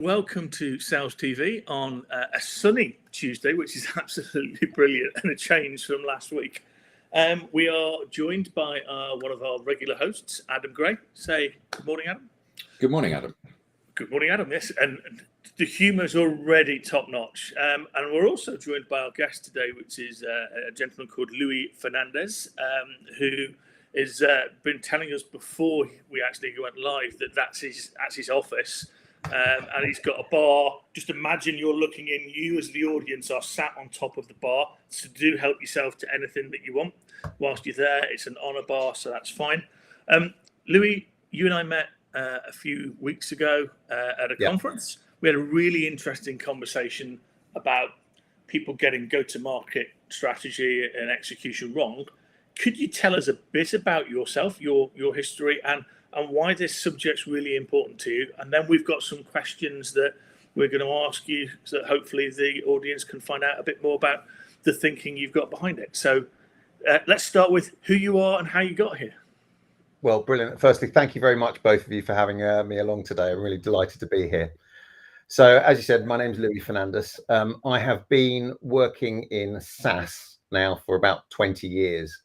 Welcome to Sales TV on a sunny Tuesday, which is absolutely brilliant and a change from last week. We are joined by one of our regular hosts, Adam Gray. Say good morning, Adam. Good morning, Adam. Good morning, Adam. Yes, and the humour's already top notch. And we're also joined by our guest today, which is a gentleman called Louis Fernandes, who has been telling us before we actually went live that that's his office. And he's got a bar. Just imagine you're looking in, you as the audience are sat on top of the bar. So do help yourself to anything that you want whilst you're there. It's an honour bar, so that's fine. Louis, you and I met a few weeks ago at a conference. We had a really interesting conversation about people getting go-to-market strategy and execution wrong. Could you tell us a bit about yourself, your history, and why this subject's really important to you? And then we've got some questions that we're going to ask you so that hopefully the audience can find out a bit more about the thinking you've got behind it. So let's start with who you are and how you got here. Well, brilliant. Firstly, thank you very much, both of you, for having me along today. I'm really delighted to be here. So as you said, my name's Louis Fernandes. I have been working in SaaS now for about 20 years.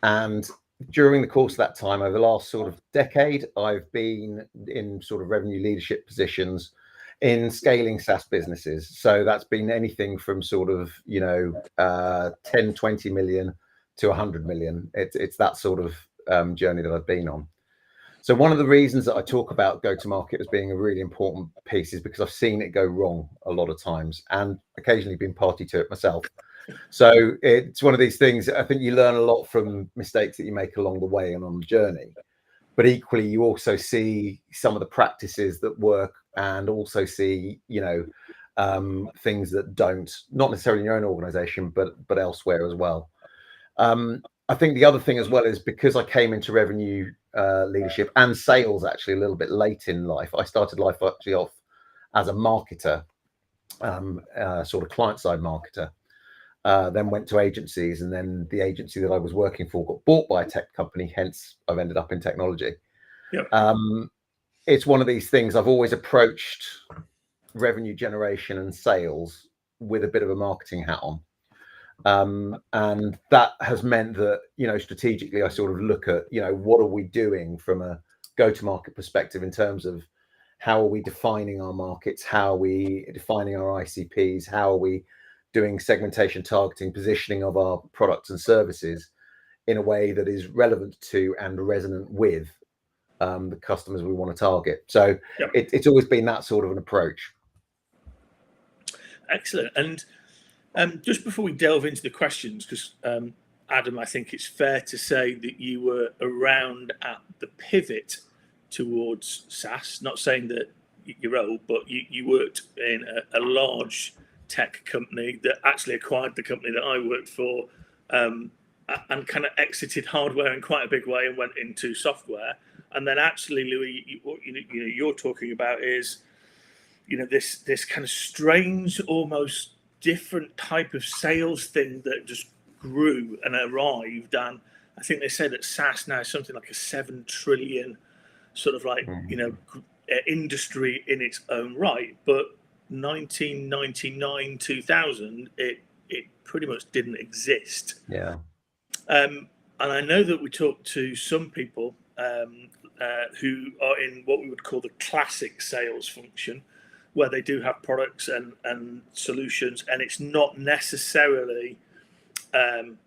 And during the course of that time, over the last sort of decade, I've been in sort of revenue leadership positions in scaling SaaS businesses. So that's been anything from sort of, 10, 20 million to 100 million. It's that sort of journey that I've been on. So one of the reasons that I talk about go-to-market as being a really important piece is because I've seen it go wrong a lot of times and occasionally been party to it myself. So it's one of these things. I think you learn a lot from mistakes that you make along the way and on the journey, but equally you also see some of the practices that work and also see, things that don't, not necessarily in your own organization, but elsewhere as well. I think the other thing as well is because I came into revenue leadership and sales actually a little bit late in life. I started life actually off as a marketer, sort of client-side marketer. Then went to agencies, and then the agency that I was working for got bought by a tech company, hence I've ended up in technology. Yep. It's one of these things. I've always approached revenue generation and sales with a bit of a marketing hat on. And that has meant that, strategically I sort of look at, what are we doing from a go-to-market perspective in terms of how are we defining our markets, how are we defining our ICPs, how are we doing segmentation, targeting, positioning of our products and services in a way that is relevant to and resonant with the customers we want to target. So it's always been that sort of an approach. Excellent. And just before we delve into the questions, because Adam, I think it's fair to say that you were around at the pivot towards SaaS, not saying that you're old, but you worked in a large tech company that actually acquired the company that I worked for, and kind of exited hardware in quite a big way and went into software. And then actually, Louis, what you're talking about is, this kind of strange, almost different type of sales thing that just grew and arrived. And I think they say that SaaS now is something like a 7 trillion sort of like, industry in its own right. But 1999, 2000, it pretty much didn't exist. Yeah. And I know that we talked to some people who are in what we would call the classic sales function, where they do have products and solutions, and it's not necessarily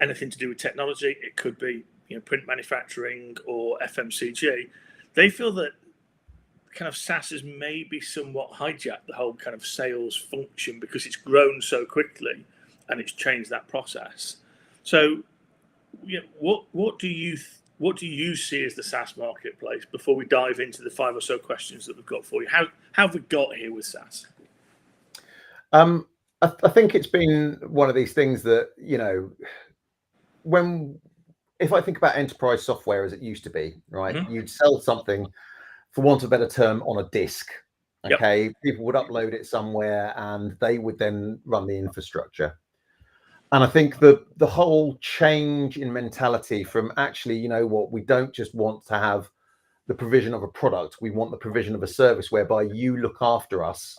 anything to do with technology. It could be print manufacturing or FMCG. They feel that kind of SaaS has maybe somewhat hijacked the whole kind of sales function because it's grown so quickly and it's changed that process. So, what do you see as the SaaS marketplace before we dive into the 5 or so questions that we've got for you? How have we got here with SaaS? I think it's been one of these things that, if I think about enterprise software as it used to be, right, you'd sell something, for want of a better term, on a disk. Okay, people would upload it somewhere and they would then run the infrastructure. And I think the whole change in mentality from actually, we don't just want to have the provision of a product. We want the provision of a service whereby you look after us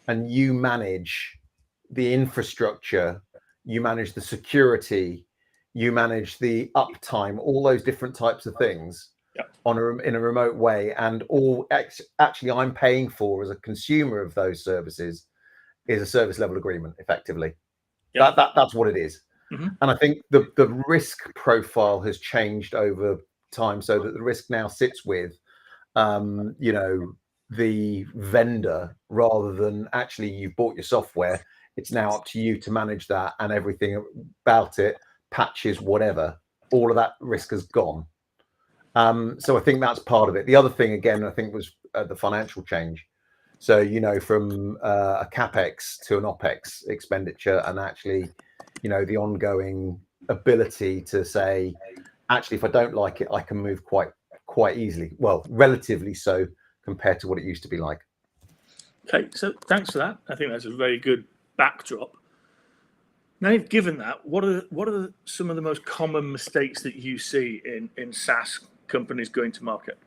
and you manage the infrastructure, you manage the security, you manage the uptime, all those different types of things in a remote way. And all actually I'm paying for as a consumer of those services is a service level agreement, effectively. That's what it is. And I think the risk profile has changed over time, so that the risk now sits with the vendor, rather than actually you've bought your software. It's now up to you to manage that, and everything about it, patches, whatever, all of that risk has gone. So I think that's part of it. The other thing, again, I think was the financial change. So, from a CapEx to an OpEx expenditure, and actually, the ongoing ability to say, actually, if I don't like it, I can move quite easily. Well, relatively so compared to what it used to be like. Okay, so thanks for that. I think that's a very good backdrop. Now you've given that, what are some of the most common mistakes that you see in SaaS companies going to market?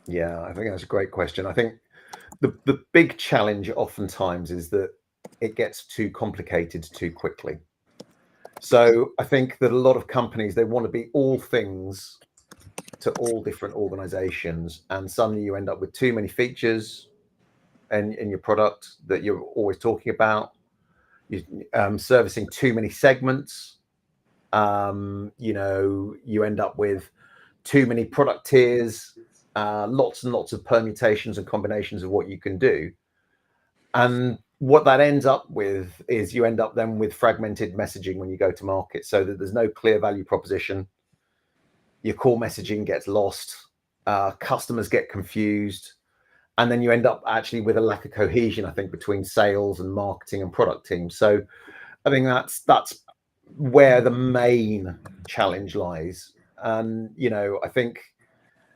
Yeah, I think that's a great question. I think the big challenge oftentimes is that it gets too complicated too quickly. So I think that a lot of companies, they want to be all things to all different organizations, and suddenly you end up with too many features in your product that you're always talking about. You're servicing too many segments. You end up with too many product tiers, lots and lots of permutations and combinations of what you can do. And what that ends up with is you end up then with fragmented messaging when you go to market, so that there's no clear value proposition. Your core messaging gets lost, customers get confused, and then you end up actually with a lack of cohesion, I think, between sales and marketing and product teams. So I think that's where the main challenge lies. And, I think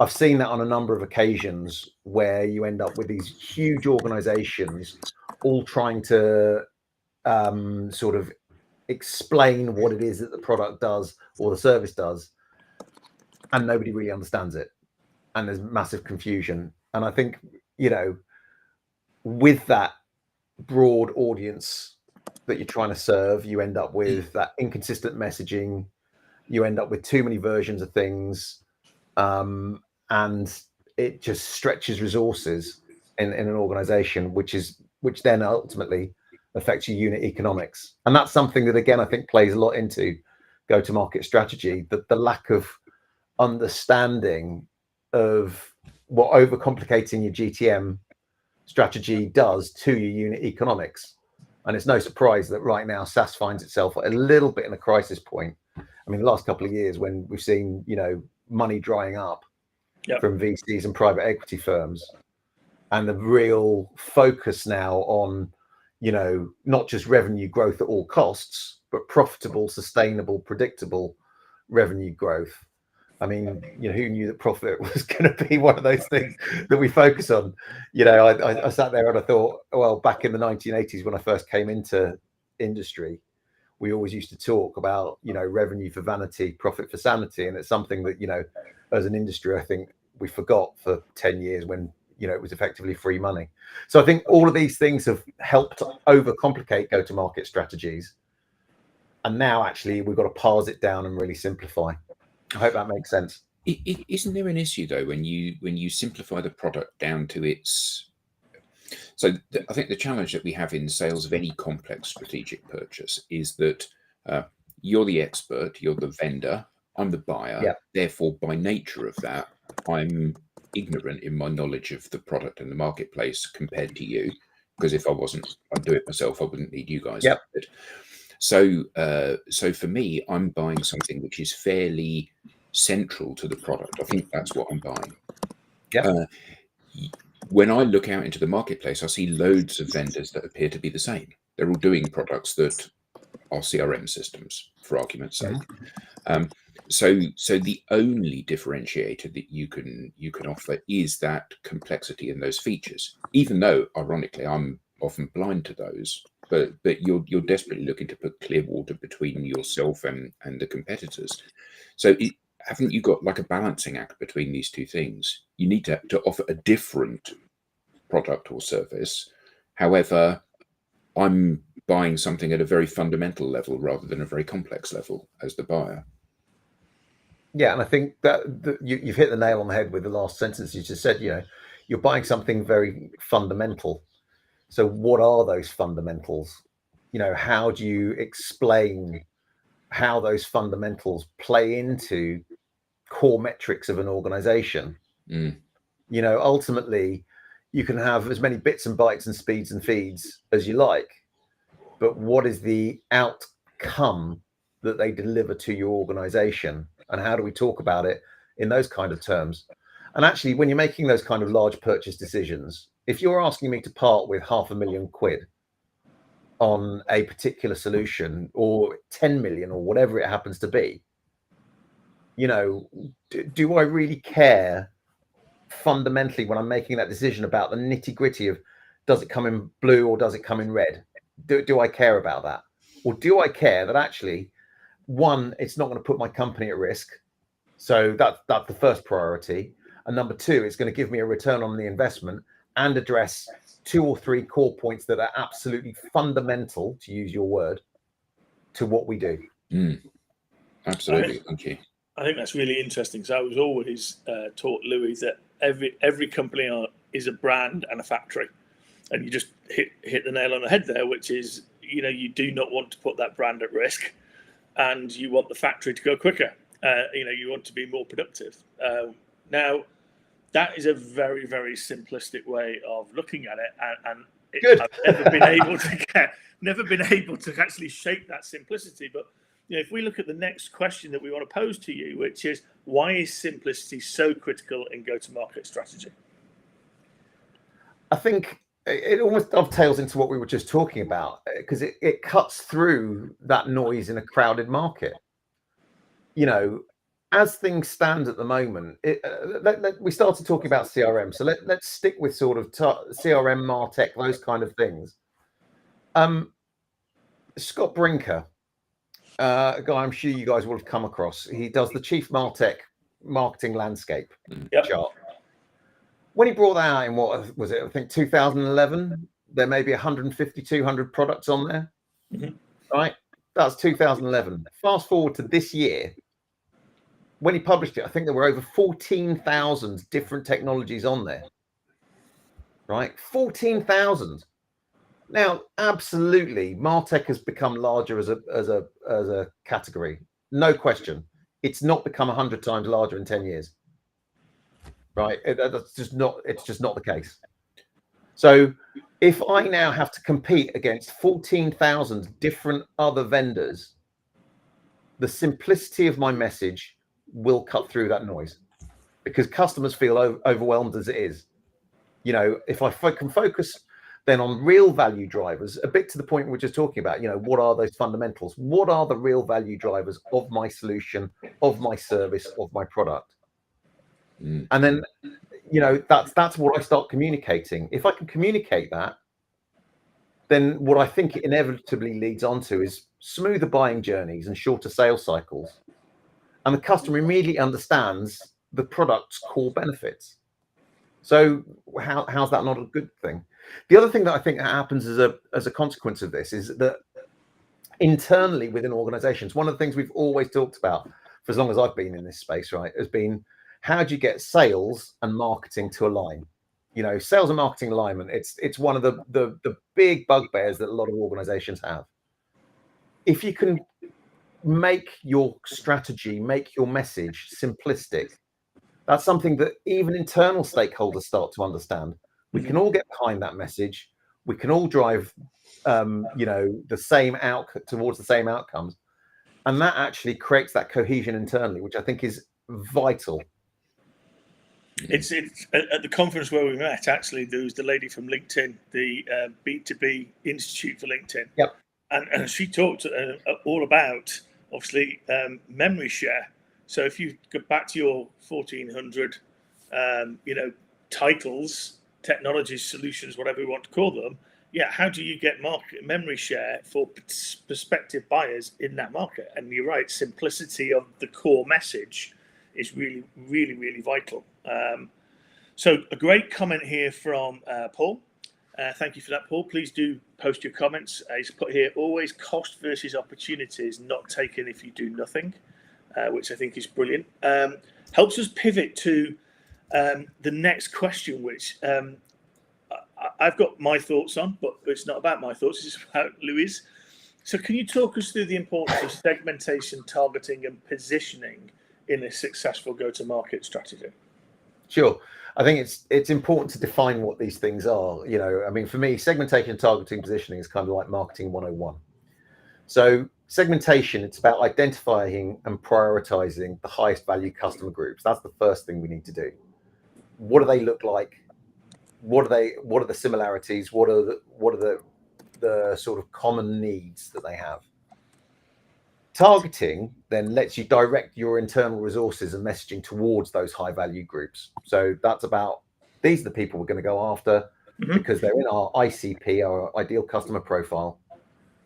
I've seen that on a number of occasions where you end up with these huge organizations all trying to sort of explain what it is that the product does or the service does, and nobody really understands it, and there's massive confusion. And I think, with that broad audience that you're trying to serve, you end up with that inconsistent messaging, you end up with too many versions of things, and it just stretches resources in an organization, which then ultimately affects your unit economics. And that's something that, again, I think plays a lot into go-to-market strategy, that the lack of understanding of what over-complicating your GTM strategy does to your unit economics. And it's no surprise that right now SaaS finds itself a little bit in a crisis point. I mean, the last couple of years, when we've seen, money drying up from VCs and private equity firms, and the real focus now on, not just revenue growth at all costs, but profitable, sustainable, predictable revenue growth. I mean, who knew that profit was going to be one of those things that we focus on? I sat there and I thought, well, back in the 1980s, when I first came into industry, we always used to talk about, revenue for vanity, profit for sanity. And it's something that, as an industry, I think we forgot for 10 years when, it was effectively free money. So I think all of these things have helped overcomplicate go-to-market strategies. And now actually we've got to parse it down and really simplify. I hope that makes sense. Isn't there an issue though when you simplify the product down to its? So I think the challenge that we have in sales of any complex strategic purchase is that you're the expert, you're the vendor, I'm the buyer. Yeah. Therefore, by nature of that, I'm ignorant in my knowledge of the product and the marketplace compared to you. Because if I wasn't, I'd do it myself. I wouldn't need you guys. Yep. So for me, I'm buying something which is fairly central to the product. I think that's what I'm buying. Yeah. When I look out into the marketplace, I see loads of vendors that appear to be the same. They're all doing products that are CRM systems, for argument's sake. So the only differentiator that you can offer is that complexity in those features. Even though, ironically, I'm often blind to those. But you're desperately looking to put clear water between yourself and the competitors. So haven't you got like a balancing act between these two things? You need to offer a different product or service. However, I'm buying something at a very fundamental level rather than a very complex level as the buyer. Yeah, and I think that you've hit the nail on the head with the last sentence you just said. You're buying something very fundamental. So what are those fundamentals? How do you explain how those fundamentals play into core metrics of an organization? Ultimately, you can have as many bits and bytes and speeds and feeds as you like, but what is the outcome that they deliver to your organization, and how do we talk about it in those kind of terms? And actually, when you're making those kind of large purchase decisions, if you're asking me to part with £500,000 on a particular solution, or 10 million, or whatever it happens to be, do I really care fundamentally when I'm making that decision about the nitty-gritty of, does it come in blue or does it come in red? Do I care about that? Or do I care that actually, one, it's not going to put my company at risk, so that's the first priority, and number two, it's going to give me a return on the investment and address 2 or 3 core points that are absolutely fundamental, to use your word, to what we do. Absolutely. Thank you. I think that's really interesting, because I was always taught, Louis, that every company is a brand and a factory, and you just hit the nail on the head there, which is, you do not want to put that brand at risk, and you want the factory to go quicker. You want to be more productive. Now, that is a very, very simplistic way of looking at it, and I've never been able to actually shape that simplicity. But if we look at the next question that we want to pose to you, which is, why is simplicity so critical in go-to-market strategy? I think it almost dovetails into what we were just talking about, because it cuts through that noise in a crowded market. As things stand at the moment, we started talking about CRM, so let's stick with sort of CRM, MarTech, those kind of things. Scott Brinker, a guy I'm sure you guys will have come across. He does the Chief MarTech Marketing Landscape chart. When he brought that out in, what was it, I think 2011, there may be 150, 200 products on there. Right? That's 2011. Fast forward to this year. When he published it, I think there were over 14,000 different technologies on there. Right? 14,000. Now, absolutely, MarTech has become larger as a category. No question. It's not become 100 times larger in 10 years. Right? It's just not the case. So if I now have to compete against 14,000 different other vendors, the simplicity of my message will cut through that noise, because customers feel overwhelmed as it is. If I can focus then on real value drivers, a bit to the point we're just talking about, what are those fundamentals? What are the real value drivers of my solution, of my service, of my product? And then, that's what I start communicating. If I can communicate that, then what I think it inevitably leads on to is smoother buying journeys and shorter sales cycles. And the customer immediately understands the product's core benefits. So how's that not a good thing? The other thing that I think happens as a consequence of this is that internally within organizations, one of the things we've always talked about for as long as I've been in this space, right, has been, how do you get sales and marketing to align? Sales and marketing alignment, it's one of the big bugbears that a lot of organizations have. If you can make your strategy, make your message simplistic, that's something that even internal stakeholders start to understand. We can all get behind that message. We can all drive, the same towards the same outcomes, and that actually creates that cohesion internally, which I think is vital. It's at the conference where we met. Actually, there was the lady from LinkedIn, the B2B Institute for LinkedIn. Yep. And she talked all about, obviously, memory share. So if you go back to your 1,400, titles, technologies, solutions, whatever you want to call them, how do you get market memory share for prospective buyers in that market? And you're right, simplicity of the core message is really, really, really vital. So a great comment here from Paul. Thank you for that, Paul. Please do post your comments. He's put here, always cost versus opportunities not taken if you do nothing, which I think is brilliant. Helps us pivot to the next question, which I've got my thoughts on, but it's not about my thoughts, it's about Louis. So can you talk us through the importance of segmentation, targeting and positioning in a successful go-to-market strategy? Sure. I think it's important to define what these things are. You know, I mean, for me, segmentation, targeting, positioning is kind of like marketing 101. So segmentation, it's about identifying and prioritizing the highest value customer groups. That's the first thing we need to do. What do they look like? What are the similarities? What are the sort of common needs that they have? Targeting then lets you direct your internal resources and messaging towards those high value groups. So that's about, these are the people we're going to go after because they're in our ICP, our ideal customer profile.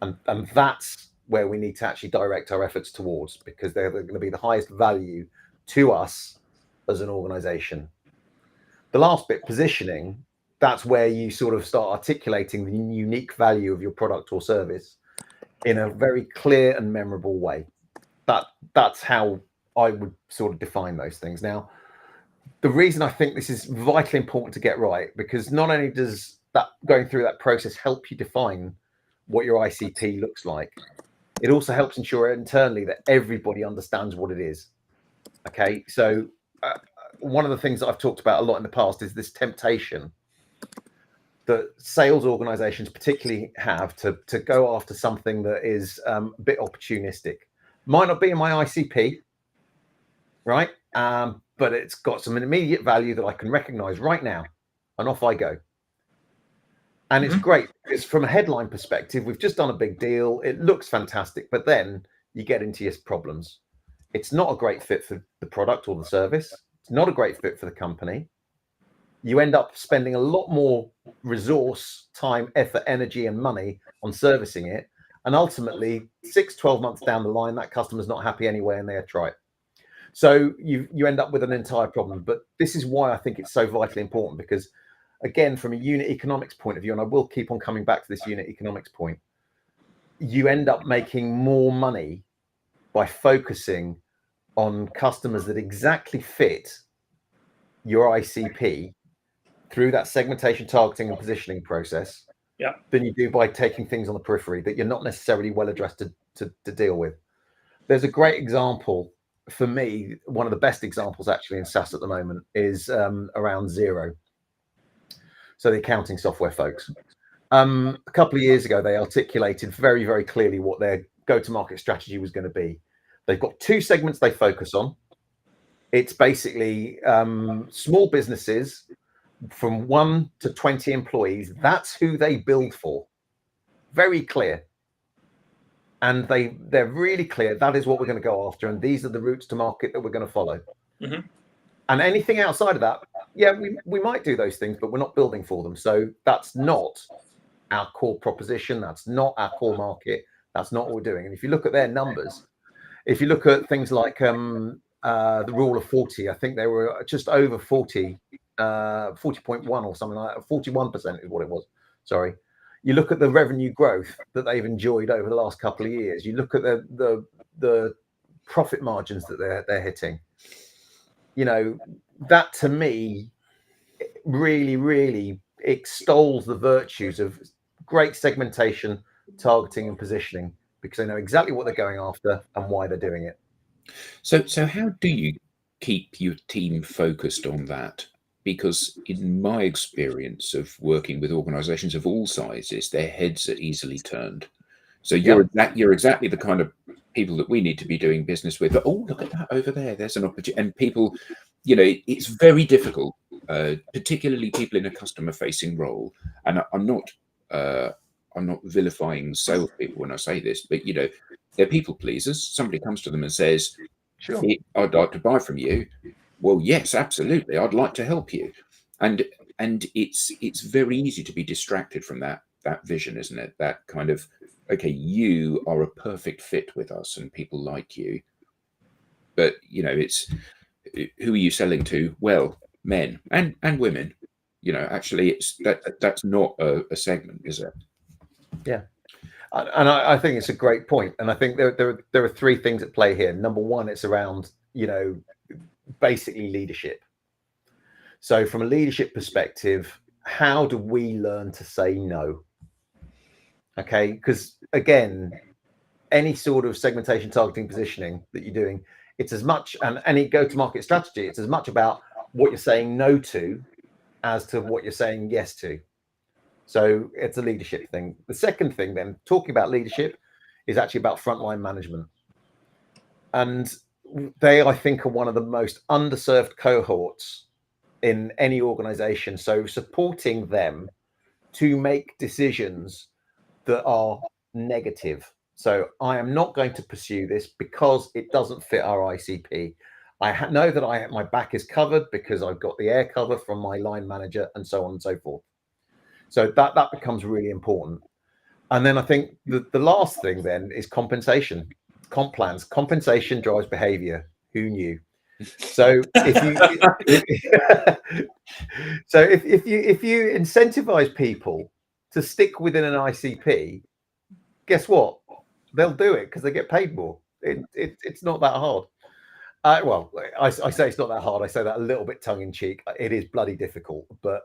And that's where we need to actually direct our efforts towards, because they're going to be the highest value to us as an organization. The last bit, positioning, that's where you sort of start articulating the unique value of your product or service in a very clear and memorable way. That's how I would sort of define those things. Now, the reason I think this is vitally important to get right, because not only does that going through that process help you define what your ICP looks like, it also helps ensure internally that everybody understands what it is. Okay, so one of the things that I've talked about a lot in the past is this temptation that sales organizations particularly have to go after something that is a bit opportunistic. Might not be in my ICP, right? But it's got some immediate value that I can recognize right now, and off I go. And it's great because from a headline perspective, we've just done a big deal. It looks fantastic, but then you get into your problems. It's not a great fit for the product or the service. It's not a great fit for the company. You end up spending a lot more resource, time, effort, energy, and money on servicing it. And ultimately, 6-12 months down the line, that customer's not happy anyway, and they try it. So you end up with an entire problem. But this is why I think it's so vitally important, because again, from a unit economics point of view, and I will keep on coming back to this unit economics point, you end up making more money by focusing on customers that exactly fit your ICP through that segmentation, targeting, and positioning process, than you do by taking things on the periphery that you're not necessarily well addressed to deal with. There's a great example for me. One of the best examples actually in SaaS at the moment is around Xero. So the accounting software folks. A couple of years ago, they articulated very, very clearly what their go-to-market strategy was going to be. They've got two segments they focus on. It's basically small businesses from 1 to 20 employees. That's who they build for. Very clear. And they're really clear. That is what we're going to go after. And these are the routes to market that we're going to follow. And anything outside of that, yeah, we might do those things, but we're not building for them. So that's not our core proposition. That's not our core market. That's not what we're doing. And if you look at their numbers, if you look at things like the rule of 40, I think they were just over 40, 40.1 or something like that. 41% is what it was. Sorry. You look at the revenue growth that they've enjoyed over the last couple of years. You look at the profit margins that they're hitting. You know, that to me really, really extols the virtues of great segmentation, targeting, and positioning, because they know exactly what they're going after and why they're doing it. So how do you keep your team focused on that? Because in my experience of working with organizations of all sizes, their heads are easily turned. So you're exactly the kind of people that we need to be doing business with. But, oh, look at that over there. There's an opportunity. And people, you know, it's very difficult, particularly people in a customer-facing role. And I'm not vilifying salespeople when I say this, but, you know, they're people pleasers. Somebody comes to them and says, sure, I'd like to buy from you. Well, yes, absolutely. I'd like to help you. And it's very easy to be distracted from that vision, isn't it? That kind of, okay, you are a perfect fit with us and people like you. But, you know, who are you selling to? Well, men and women. You know, actually, that's not a segment, is it? Yeah. And I think it's a great point. And I think there are three things at play here. Number one, it's around, basically leadership. So from a leadership perspective, how do we learn to say no? Okay, because again, any sort of segmentation, targeting, positioning that you're doing, it's as much, and any go-to-market strategy, it's as much about what you're saying no to as to what you're saying yes to. So it's a leadership thing. The second thing then, talking about leadership, is actually about frontline management. And they, I think, are one of the most underserved cohorts in any organization. So supporting them to make decisions that are negative. So I am not going to pursue this because it doesn't fit our ICP. I know that my back is covered because I've got the air cover from my line manager and so on and so forth. So that becomes really important. And then I think the last thing then is compensation, comp plans. Compensation drives behavior. Who knew? So if you incentivize people to stick within an ICP, guess what? They'll do it because they get paid more. It's not that hard. Well, I say it's not that hard. I say that a little bit tongue in cheek. It is bloody difficult, but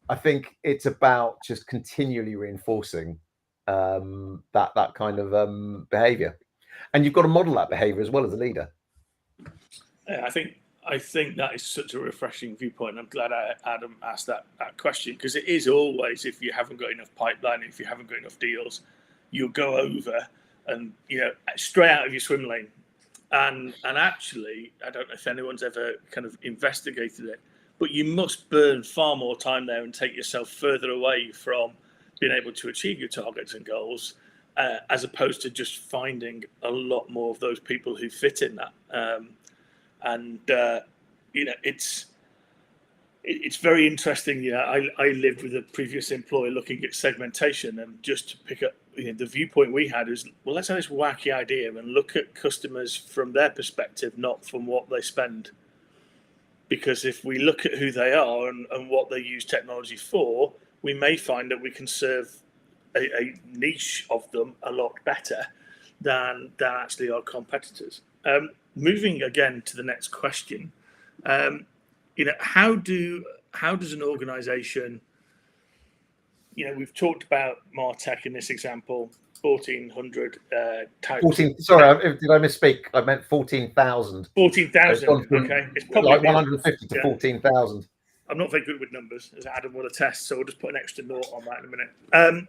I think it's about just continually reinforcing that kind of behavior, and you've got to model that behavior as well as a leader. Yeah, I think that is such a refreshing viewpoint. I'm glad Adam asked that question, because it is always, if you haven't got enough pipeline, if you haven't got enough deals, you'll go over and straight out of your swim lane. And actually, I don't know if anyone's ever kind of investigated it, but you must burn far more time there and take yourself further away from being able to achieve your targets and goals, as opposed to just finding a lot more of those people who fit in that. It's very interesting. I lived with a previous employer looking at segmentation, and just to pick up the viewpoint we had is, well, let's have this wacky idea and look at customers from their perspective, not from what they spend. Because if we look at who they are and what they use technology for, we may find that we can serve a niche of them a lot better than actually our competitors. Moving again to the next question, how does an organization, we've talked about MarTech in this example, 1,400 types. 14. Sorry, did I misspeak? I meant 14,000. 14,000. Okay, it's probably like 150 to 14,000. I'm not very good with numbers, as Adam will attest, so we'll just put an extra note on that in a minute.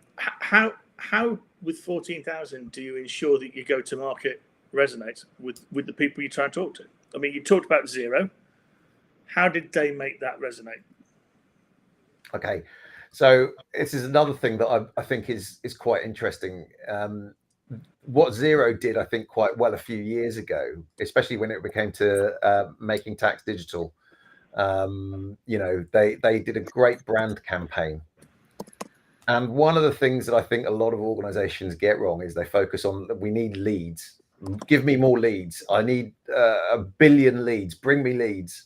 How with 14,000 do you ensure that your go-to-market resonates with the people you try and talk to? I mean, you talked about Xero. How did they make that resonate? Okay, so this is another thing that I think is quite interesting. What Xero did, I think, quite well a few years ago, especially when it became to making tax digital. They did a great brand campaign. And one of the things that I think a lot of organizations get wrong is they focus on, we need leads. Give me more leads. I need 1 billion leads. Bring me leads.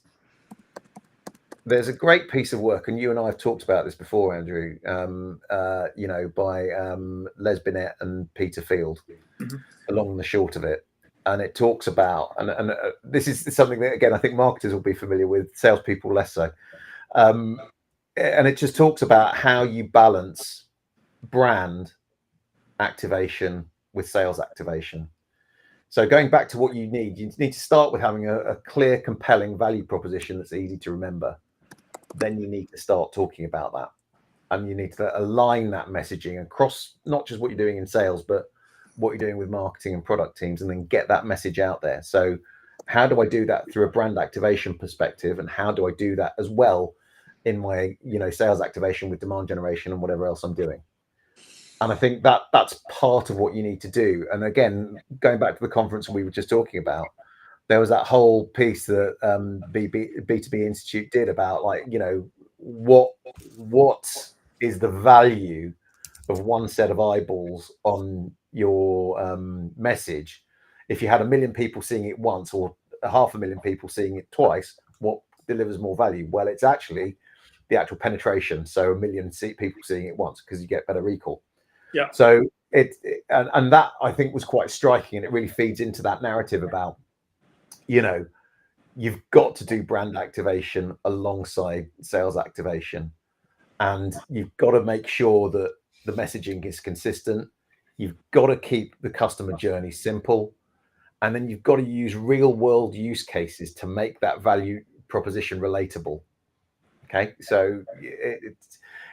There's a great piece of work, and you and I have talked about this before, Andrew, by Les Binet and Peter Field, along the short of it. And it talks about, and this is something that, again, I think marketers will be familiar with, salespeople less so. And it just talks about how you balance brand activation with sales activation. So going back to what you need to start with having a clear, compelling value proposition that's easy to remember. Then you need to start talking about that. And you need to align that messaging across not just what you're doing in sales, but what you're doing with marketing and product teams, and then get that message out there. So how do I do that through a brand activation perspective? And how do I do that as well in my, sales activation with demand generation and whatever else I'm doing? And I think that's part of what you need to do. And again, going back to the conference we were just talking about, there was that whole piece that B2B Institute did about, what is the value of one set of eyeballs on your message if you had 1 million people seeing it once, or 500,000 people seeing it twice, what delivers more value? Well, it's actually the actual penetration. So 1 million people seeing it once, because you get better recall. Yeah. So and that I think was quite striking, and it really feeds into that narrative about, you know, you've got to do brand activation alongside sales activation, and you've got to make sure that the messaging is consistent. You've got to keep the customer journey simple, and then you've got to use real world use cases to make that value proposition relatable. Okay, so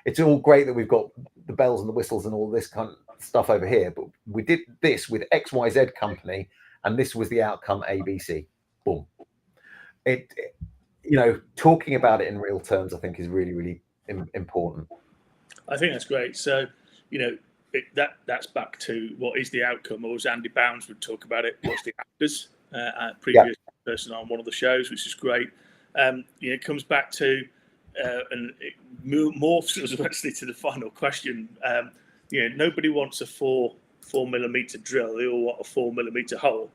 it's all great that we've got the bells and the whistles and all this kind of stuff over here, but we did this with XYZ company, and this was the outcome ABC. Boom. You know, talking about it in real terms, I think, is really, really important. I think that's great. So, you know, that's back to what is the outcome, or as Andy Bounds would talk about it, what's the actors? Previous person on one of the shows, which is great. You know, it comes back to and it morphs us actually to the final question. You know, nobody wants a 4 millimeter drill; they all want a 4 millimeter hole.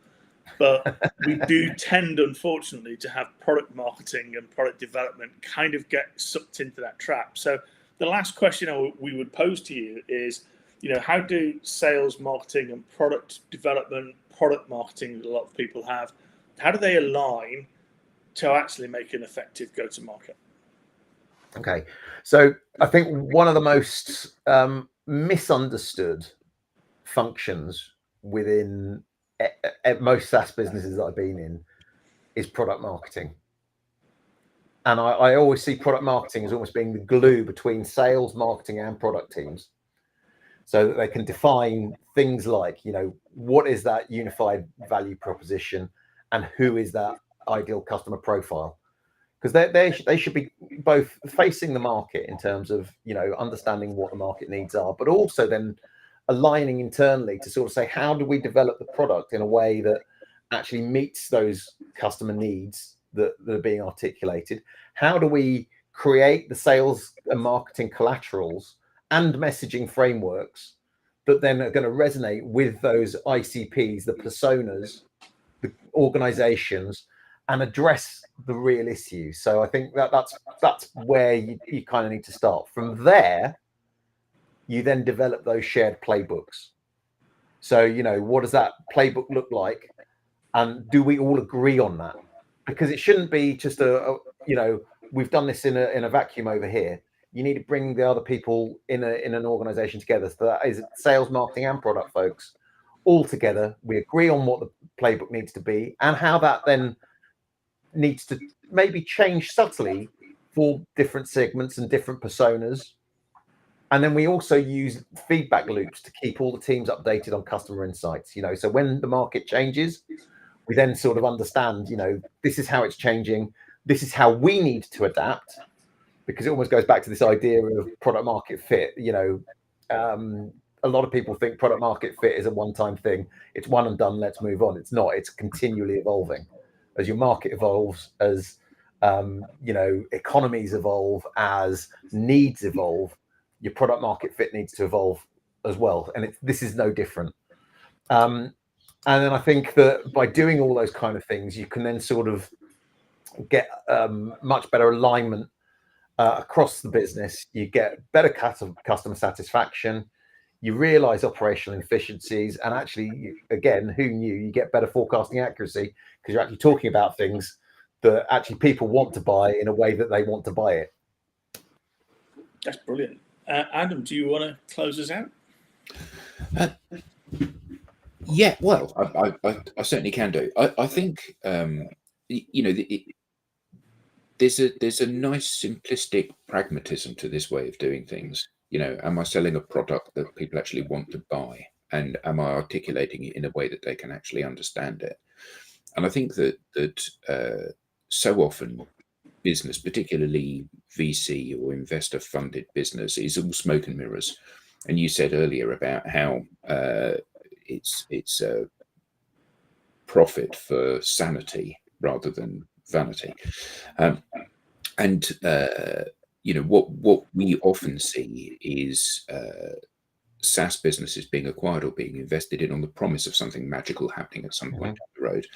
But we do tend, unfortunately, to have product marketing and product development kind of get sucked into that trap. So the last question we would pose to you is, you know, how do sales, marketing, and product development, product marketing that a lot of people have, how do they align to actually make an effective go-to-market? Okay, so I think one of the most misunderstood functions within most SaaS businesses that I've been in is product marketing. And I always see product marketing as almost being the glue between sales, marketing, and product teams, so that they can define things like, you know, what is that unified value proposition and who is that ideal customer profile? Because they should be both facing the market in terms of, you know, understanding what the market needs are, but also then aligning internally to sort of say, how do we develop the product in a way that actually meets those customer needs that are being articulated? How do we create the sales and marketing collaterals and messaging frameworks that then are going to resonate with those ICPs, the personas, the organizations, and address the real issues? So I think that's where you kind of need to start. From there, you then develop those shared playbooks. So, you know, what does that playbook look like? And do we all agree on that? Because it shouldn't be just you know, we've done this in a vacuum over here. You need to bring the other people in an organization together. So that is sales, marketing, and product folks all together. We agree on what the playbook needs to be and how that then needs to maybe change subtly for different segments and different personas. And then we also use feedback loops to keep all the teams updated on customer insights, you know, so when the market changes, we then sort of understand, you know, this is how it's changing. This is how we need to adapt, because it almost goes back to this idea of product market fit. You know, a lot of people think product market fit is a one-time thing. It's one and done. Let's move on. It's not. It's continually evolving as your market evolves, as, you know, economies evolve, as needs evolve. Your product market fit needs to evolve as well. And this is no different. And then I think that by doing all those kind of things, you can then sort of get much better alignment across the business. You get better customer satisfaction. You realize operational efficiencies. And actually, again, who knew, you get better forecasting accuracy because you're actually talking about things that actually people want to buy in a way that they want to buy it. That's brilliant. Adam, do you want to close us out? Yeah, well, I certainly can do. I think, you know, there's a nice simplistic pragmatism to this way of doing things. You know, am I selling a product that people actually want to buy? And am I articulating it in a way that they can actually understand it? And I think that so often business, particularly VC or investor funded business, is all smoke and mirrors. And you said earlier about how it's a profit for sanity rather than vanity. You know, what we often see is SaaS businesses being acquired or being invested in on the promise of something magical happening at some point down the road.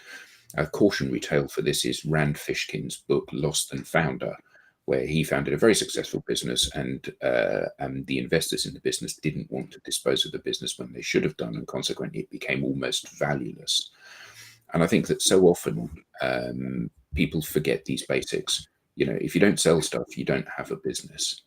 A cautionary tale for this is Rand Fishkin's book Lost and Founder, where he founded a very successful business, and the investors in the business didn't want to dispose of the business when they should have done, and consequently it became almost valueless. And I think that so often people forget these basics. You know, if you don't sell stuff, you don't have a business.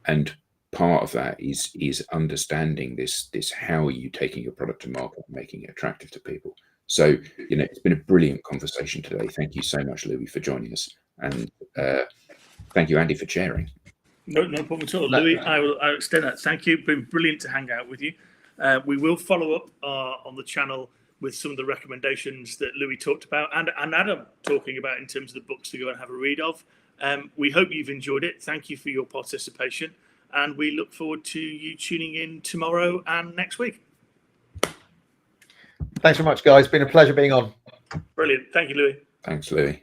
And part of that is understanding this how are you taking your product to market and making it attractive to people. So, you know, it's been a brilliant conversation today. Thank you so much, Louis, for joining us. And thank you, Andy, for sharing. No problem at all. Louis, I'll extend that. Thank you. It's been brilliant to hang out with you. We will follow up on the channel with some of the recommendations that Louis talked about and Adam talking about in terms of the books to go and have a read of. We hope you've enjoyed it. Thank you for your participation. And we look forward to you tuning in tomorrow and next week. Thanks very much, guys. It's been a pleasure being on. Brilliant. Thank you, Louis. Thanks, Louis.